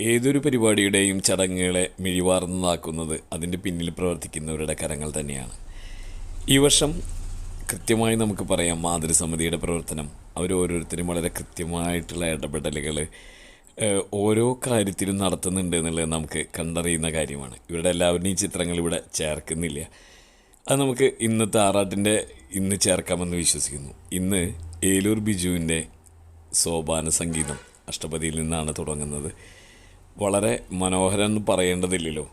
ഏതൊരു പരിപാടിയുടെയും ചടങ്ങുകളെ മിഴിവാർന്നതാക്കുന്നത് അതിൻ്റെ പിന്നിൽ പ്രവർത്തിക്കുന്നവരുടെ കരങ്ങൾ തന്നെയാണ്. ഈ വർഷം കൃത്യമായി നമുക്ക് പറയാം, മാതൃസമിതിയുടെ പ്രവർത്തനം അവരോരോരുത്തരും വളരെ കൃത്യമായിട്ടുള്ള ഇടപെടലുകൾ ഓരോ കാര്യത്തിലും നടത്തുന്നുണ്ട് എന്നുള്ളത് നമുക്ക് കണ്ടറിയുന്ന കാര്യമാണ്. ഇവരുടെ എല്ലാവരുടെയും ചിത്രങ്ങൾ ഇവിടെ ചേർക്കുന്നില്ല. അത് നമുക്ക് ഇന്നത്തെ ആറാട്ടിൻ്റെ ഇന്ന് ചേർക്കാമെന്ന് വിശ്വസിക്കുന്നു. ഇന്ന് ഏലൂർ ബിജുവിൻ്റെ സോപാന സംഗീതം അഷ്ടപതിയിൽ നിന്നാണ് തുടങ്ങുന്നത്. വളരെ മനോഹരം എന്ന് പറയേണ്ടതില്ലല്ലോ.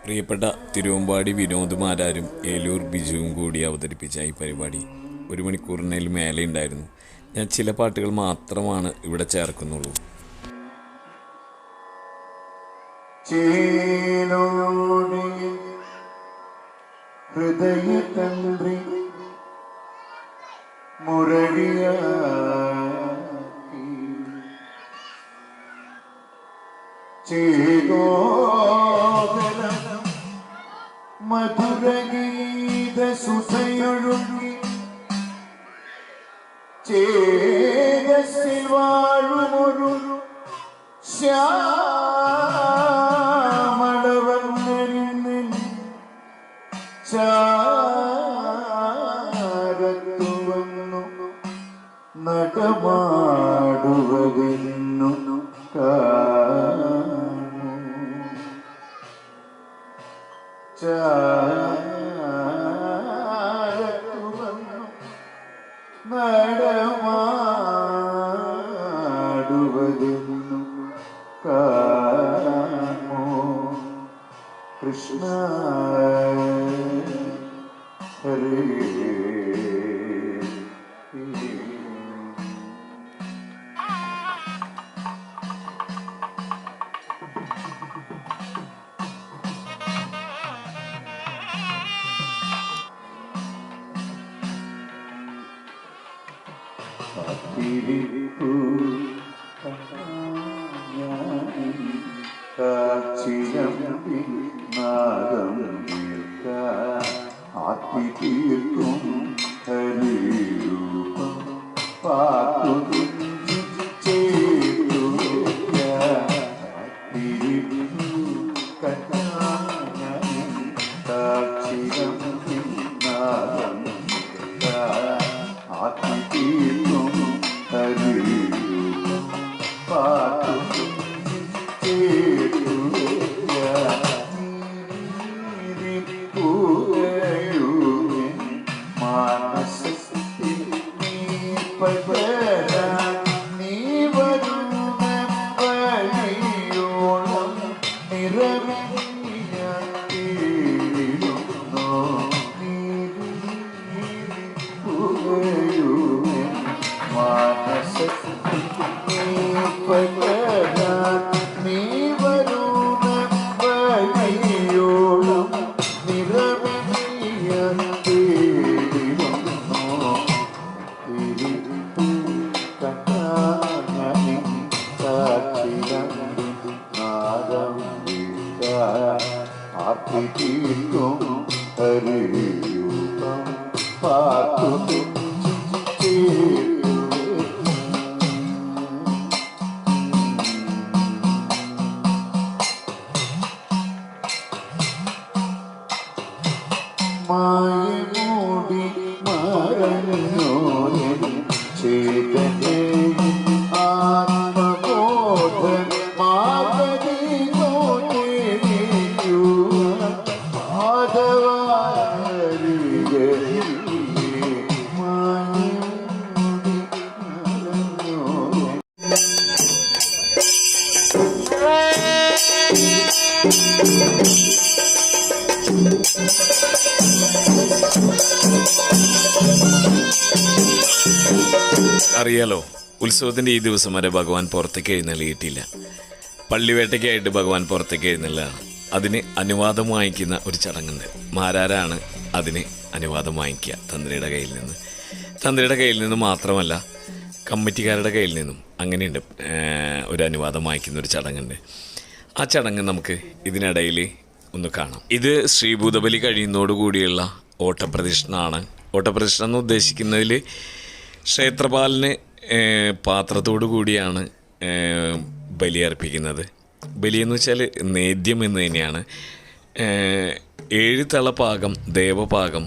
പ്രിയപ്പെട്ട തിരുവമ്പാടി വിനോദുമാരാരും ഏലൂർ ബിജുവും കൂടി അവതരിപ്പിച്ച ഈ പരിപാടി 1 മണിക്കൂറിനേൽ മേലെ ഉണ്ടായിരുന്നു. ഞാൻ ചില പാട്ടുകൾ മാത്രമാണ് ഇവിടെ ചേർക്കുന്നുള്ളൂ. ഹൃദയതന്ത്രി മുരളിയ മധുരഗീത സുധയൊഴുകി ചേതസ്സിൽ വാഴുമൊരു ശ്യാമളവന്നരിൻ ചാരത്തു വന്നു നടമാടുവതെന്നു നടമാടുവതെന്നു കാമോ കൃഷ്ണ ഹരേ. നാദം ആത്തിതീർക്കും ഹരിരൂപം പാത്തു ചേതു സാക്ഷിരം നാദം ആത്തിതീർക്കും ഹരിരൂപം പാത്തു ചേതു പകരാൻ നീ വരുന്ന വഴിയോളം നിറമിയ തീരുന്നു നീരുമേ മാനസത്തിൽ നീ പകരാൻ നീ വരുന്ന വഴിയോളം നിറമിയ തീരുന്നു മായമൂടി മറഞ്ഞോനെ ചേതനേ ആത്മബോധം മാതരിയോ തേടിയു മാധവാരികേ മായമൂടി മറഞ്ഞോനെ അറിയാലോ, ഉത്സവത്തിൻ്റെ ഈ ദിവസം വരെ ഭഗവാൻ പുറത്തേക്ക് എഴുന്നള്ളിയിട്ടില്ല. പള്ളിവേട്ടയ്ക്കായിട്ട് ഭഗവാൻ പുറത്തേക്ക് എഴുന്നള്ളാണ്. അതിന് അനുവാദം വാങ്ങിക്കുന്ന ഒരു ചടങ്ങുണ്ട്. മാരാരാണ് അതിന് അനുവാദം വാങ്ങിക്കുക തന്ത്രിയുടെ കയ്യിൽ നിന്ന്. തന്ത്രിയുടെ കയ്യിൽ നിന്ന് മാത്രമല്ല, കമ്മിറ്റിക്കാരുടെ കയ്യിൽ നിന്നും അങ്ങനെയുണ്ട് ഒരു അനുവാദം വാങ്ങിക്കുന്ന ഒരു ചടങ്ങുണ്ട്. ആ ചടങ്ങ് നമുക്ക് ഇതിനിടയിൽ ഒന്ന് കാണാം. ഇത് ശ്രീഭൂതബലി കഴിയുന്നതോടുകൂടിയുള്ള ഓട്ടപ്രദക്ഷിണമാണ്. ഓട്ടപ്രദക്ഷിണം എന്ന് ഉദ്ദേശിക്കുന്നതിൽ ക്ഷേത്രപാലിന് പാത്രത്തോടു കൂടിയാണ് ബലിയർപ്പിക്കുന്നത്. ബലിയെന്ന് വെച്ചാൽ നേദ്യം എന്ന് തന്നെയാണ്. 7 തള പാകം ദേവപാകം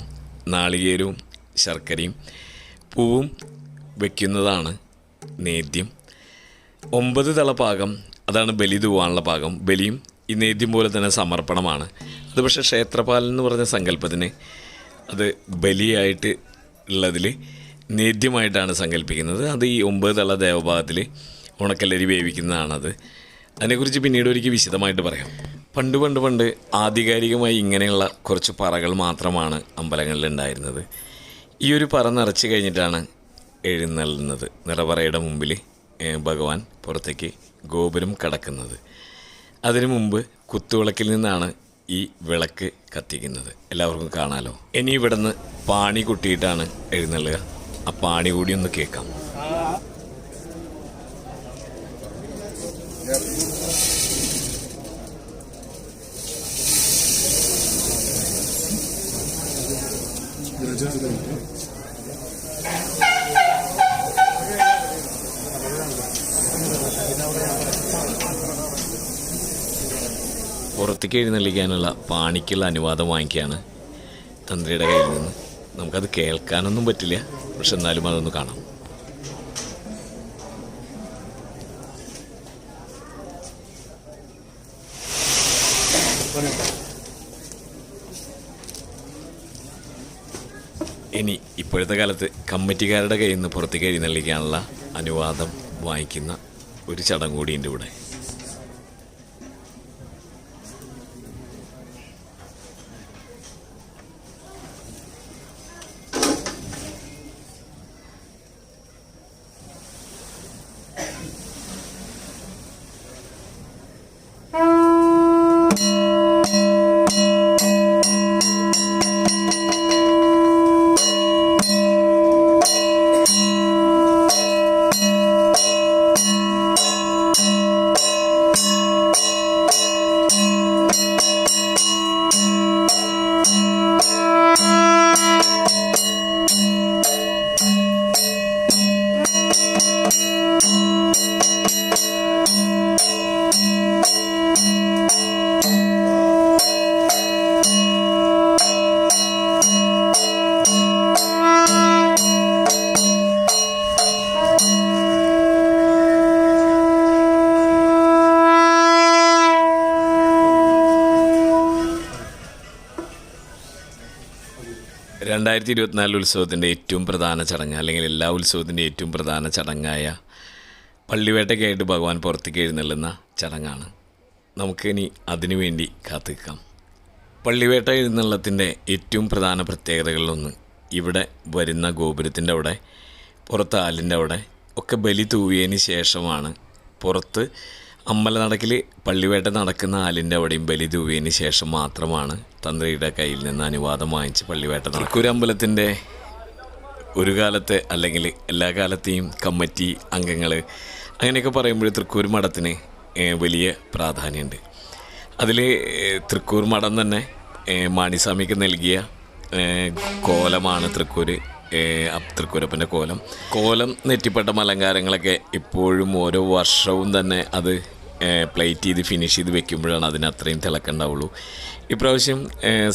നാളികേരവും ശർക്കരയും പൂവും വയ്ക്കുന്നതാണ് നേദ്യം. 9 തള പാകം അതാണ് ബലി തൂവാനുള്ള പാകം. ബലിയും ഈ നേദ്യം പോലെ തന്നെ സമർപ്പണമാണ്. അത് പക്ഷേ ക്ഷേത്രപാലൻ എന്ന് പറഞ്ഞ സങ്കല്പത്തിന് അത് ബലിയായിട്ട് ഉള്ളതിൽ നേദ്യമായിട്ടാണ് സങ്കല്പിക്കുന്നത്. അത് ഈ 9 തള ദേവഭാഗത്തിൽ ഉണക്കലരി വേവിക്കുന്നതാണത്. അതിനെക്കുറിച്ച് പിന്നീട് ഒരിക്കൽ വിശദമായിട്ട് പറയാം. പണ്ട് ആധികാരികമായി ഇങ്ങനെയുള്ള കുറച്ച് പറകൾ മാത്രമാണ് അമ്പലങ്ങളിൽ ഉണ്ടായിരുന്നത്. ഈ ഒരു പറ നിറച്ച് കഴിഞ്ഞിട്ടാണ് എഴുന്നള്ളുന്നത്. നിറപറയുടെ മുമ്പിൽ ഭഗവാൻ പുറത്തേക്ക് ഗോപുരം കടക്കുന്നത്. അതിനു മുമ്പ് കുത്തുവിളക്കിൽ നിന്നാണ് ഈ വിളക്ക് കത്തിക്കുന്നത്. എല്ലാവർക്കും കാണാമല്ലോ. ഇനി ഇവിടെ നിന്ന് പാണി കൊട്ടിയിട്ടാണ് എഴുന്നള്ളുക. ആ പാണി കൂടി ഒന്ന് കേൾക്കാം. പുറത്തേക്ക് എഴുന്നള്ളിക്കാനുള്ള പാണിക്കുള്ള അനുവാദം വാങ്ങിക്കുകയാണ് തന്ത്രിയുടെ കയ്യിൽ നിന്ന്. നമുക്കത് കേൾക്കാനൊന്നും പറ്റില്ല, പക്ഷെ എന്നാലും അതൊന്ന് കാണാം. ഇനി ഇപ്പോഴത്തെ കാലത്ത് കമ്മിറ്റിക്കാരുടെ കയ്യിൽ നിന്ന് പുറത്തേക്ക് എഴുന്നള്ളിക്കാനുള്ള അനുവാദം വാങ്ങിക്കുന്ന ഒരു ചടങ്ങ് കൂടിയുണ്ട് ഇവിടെ. 2024 ഉത്സവത്തിൻ്റെ ഏറ്റവും പ്രധാന ചടങ്ങ്, അല്ലെങ്കിൽ എല്ലാ ഉത്സവത്തിൻ്റെ ഏറ്റവും പ്രധാന ചടങ്ങായ പള്ളിവേട്ടയ്ക്കായിട്ട് ഭഗവാൻ പുറത്തേക്ക് എഴുന്നള്ളുന്ന ചടങ്ങാണ്. നമുക്കിനി അതിനു വേണ്ടി കാത്തിരിക്കാം. പള്ളിവേട്ട എഴുന്നള്ളത്തിൻ്റെ ഏറ്റവും പ്രധാന പ്രത്യേകതകളിലൊന്ന്, ഇവിടെ വരുന്ന ഗോപുരത്തിൻ്റെ അവിടെ, പുറത്ത് ആലിൻ്റെ അവിടെ ഒക്കെ ബലി തൂവിയതിന് ശേഷമാണ് പുറത്ത് അമ്പലനടക്കിൽ പള്ളിവേട്ട നടക്കുന്ന ആലിൻ്റെ അവിടെയും ബലി തൂവിയതിന് ശേഷം മാത്രമാണ് തന്ത്രിയുടെ കയ്യിൽ നിന്ന് അനുവാദം വാങ്ങിച്ച് പള്ളിവേട്ട നടക്കും. അമ്പലത്തിൻ്റെ ഒരു കാലത്തെ അല്ലെങ്കിൽ എല്ലാ കാലത്തെയും കമ്മിറ്റി അംഗങ്ങൾ അങ്ങനെയൊക്കെ പറയുമ്പോൾ തൃക്കൂർ മഠത്തിന് വലിയ പ്രാധാന്യമുണ്ട്. അതിൽ തൃക്കൂർ മഠം തന്നെ മാണിസ്വാമിക്ക് നൽകിയ കോലമാണ് തൃക്കൂരപ്പൻ്റെ കോലം നെറ്റിപ്പട്ടം അലങ്കാരങ്ങളൊക്കെ ഇപ്പോഴും ഓരോ വർഷവും തന്നെ അത് പ്ലേറ്റ് ചെയ്ത് ഫിനിഷ് ചെയ്ത് വെക്കുമ്പോഴാണ് അതിന് അത്രയും തിളക്കമുണ്ടാവുള്ളൂ. ഇപ്രാവശ്യം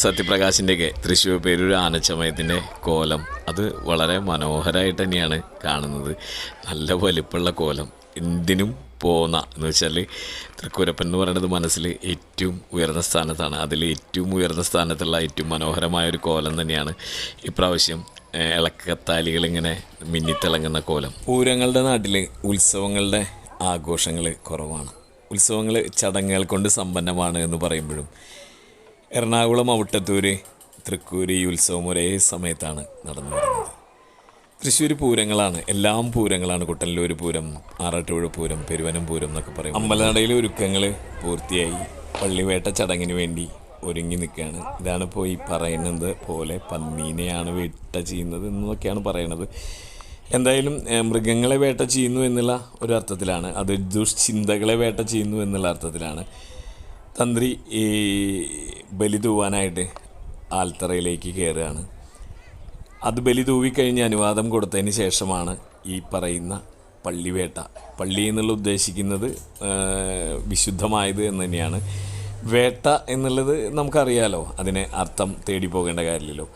സത്യപ്രകാശിൻ്റെയൊക്കെ തൃശ്ശൂർ പേരൂർ ആനച്ചമയത്തിൻ്റെ കോലം അത് വളരെ മനോഹരമായിട്ട് തന്നെയാണ് കാണുന്നത്. നല്ല വലിപ്പമുള്ള കോലം, എന്തിനും പോന്ന എന്ന് വെച്ചാൽ തൃക്കൂരപ്പൻ എന്ന് പറയുന്നത് മനസ്സിൽ ഏറ്റവും ഉയർന്ന സ്ഥാനത്താണ്. അതിൽ ഏറ്റവും ഉയർന്ന സ്ഥാനത്തുള്ള ഏറ്റവും മനോഹരമായൊരു കോലം തന്നെയാണ് ഇപ്രാവശ്യം ഇളക്കത്താലികളിങ്ങനെ മിന്നിത്തിളങ്ങുന്ന കോലം. പൂരങ്ങളുടെ നാട്ടിൽ ഉത്സവങ്ങളുടെ ആഘോഷങ്ങൾ കുറവാണ്. ഉത്സവങ്ങൾ ചടങ്ങുകൾ കൊണ്ട് സമ്പന്നമാണ് എന്ന് പറയുമ്പോഴും എറണാകുളം ഔട്ടത്തൂർ തൃക്കൂർ ഈ ഉത്സവം ഒരേ സമയത്താണ് നടന്നു വരുന്നത്. തൃശ്ശൂർ പൂരങ്ങളാണ്, എല്ലാം പൂരങ്ങളാണ്. കുട്ടനല്ലൂർ പൂരം, ആറാട്ടുപുഴ പൂരം, പെരുവനം പൂരം എന്നൊക്കെ പറയും. അമ്പലനടയിലെ ഒരുക്കങ്ങൾ പൂർത്തിയായി പള്ളിവേട്ട ചടങ്ങിന് വേണ്ടി ഒരുങ്ങി നിൽക്കുകയാണ്. ഇതാണ് ഇപ്പോൾ ഈ പറയുന്നത് പോലെ പന്നീനെയാണ് വേട്ട ചെയ്യുന്നത് എന്നൊക്കെയാണ് പറയണത്. എന്തായാലും മൃഗങ്ങളെ വേട്ട ചെയ്യുന്നു എന്നുള്ള ഒരു അർത്ഥത്തിലാണ്, അത് ദുഷ്ചിന്തകളെ വേട്ട ചെയ്യുന്നു എന്നുള്ള അർത്ഥത്തിലാണ്. തന്ത്രി ഈ ബലി തൂവാനായിട്ട് ആൽത്തറയിലേക്ക് കയറുകയാണ്. അത് ബലി തൂവിക്കഴിഞ്ഞ് അനുവാദം കൊടുത്തതിന് ശേഷമാണ് ഈ പറയുന്ന പള്ളിവേട്ട. പള്ളി എന്നുള്ള ഉദ്ദേശിക്കുന്നത് വിശുദ്ധമായത് എന്ന് തന്നെയാണ്. വേട്ട എന്നുള്ളത് നമുക്കറിയാലോ, അതിന് അർത്ഥം തേടി പോകേണ്ട കാര്യമില്ലല്ലോ.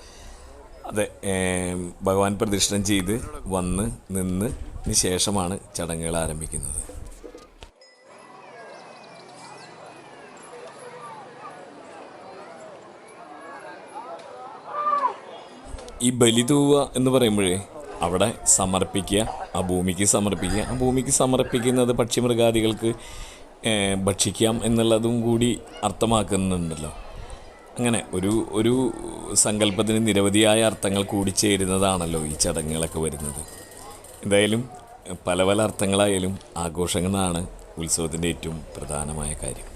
അതെ, ഭഗവാൻ പ്രദക്ഷിണം ചെയ്ത് വന്ന് നിന്നതിന് ശേഷമാണ് ചടങ്ങുകൾ ആരംഭിക്കുന്നത്. ഈ ബലി തൂവുക എന്ന് പറയുമ്പോഴേ അവിടെ സമർപ്പിക്കുക, ആ ഭൂമിക്ക് സമർപ്പിക്കുക. ആ ഭൂമിക്ക് സമർപ്പിക്കുന്നത് പക്ഷിമൃഗാദികൾക്ക് ഭക്ഷിക്കാം എന്നുള്ളതും കൂടി അർത്ഥമാക്കുന്നുണ്ടല്ലോ. അങ്ങനെ ഒരു സങ്കല്പത്തിന് നിരവധിയായ അർത്ഥങ്ങൾ കൂടിച്ചേരുന്നതാണല്ലോ ഈ ചടങ്ങുകളൊക്കെ വരുന്നത്. എന്തായാലും പല പല അർത്ഥങ്ങളായാലും ആഘോഷങ്ങളാണ് ഉത്സവത്തിൻ്റെ ഏറ്റവും പ്രധാനമായ കാര്യം.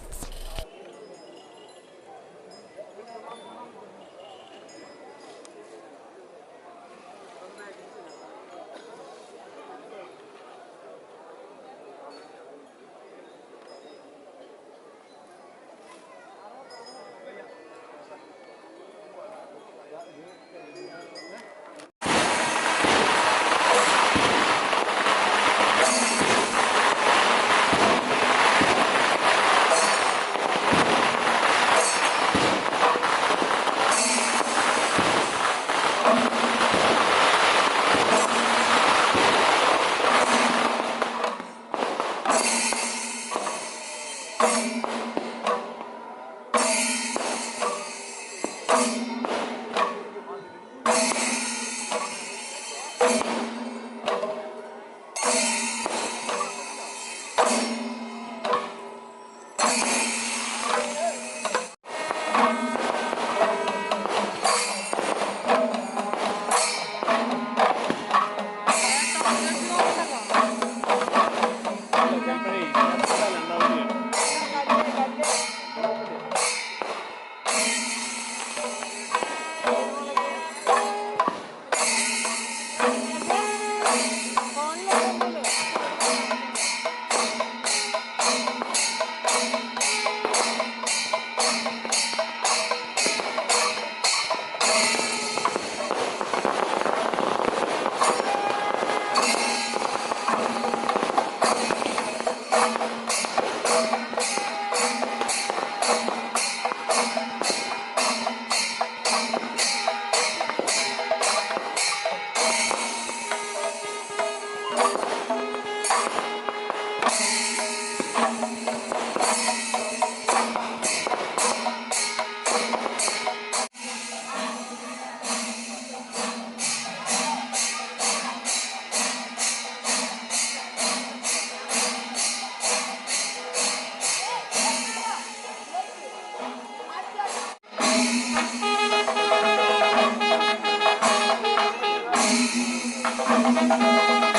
ും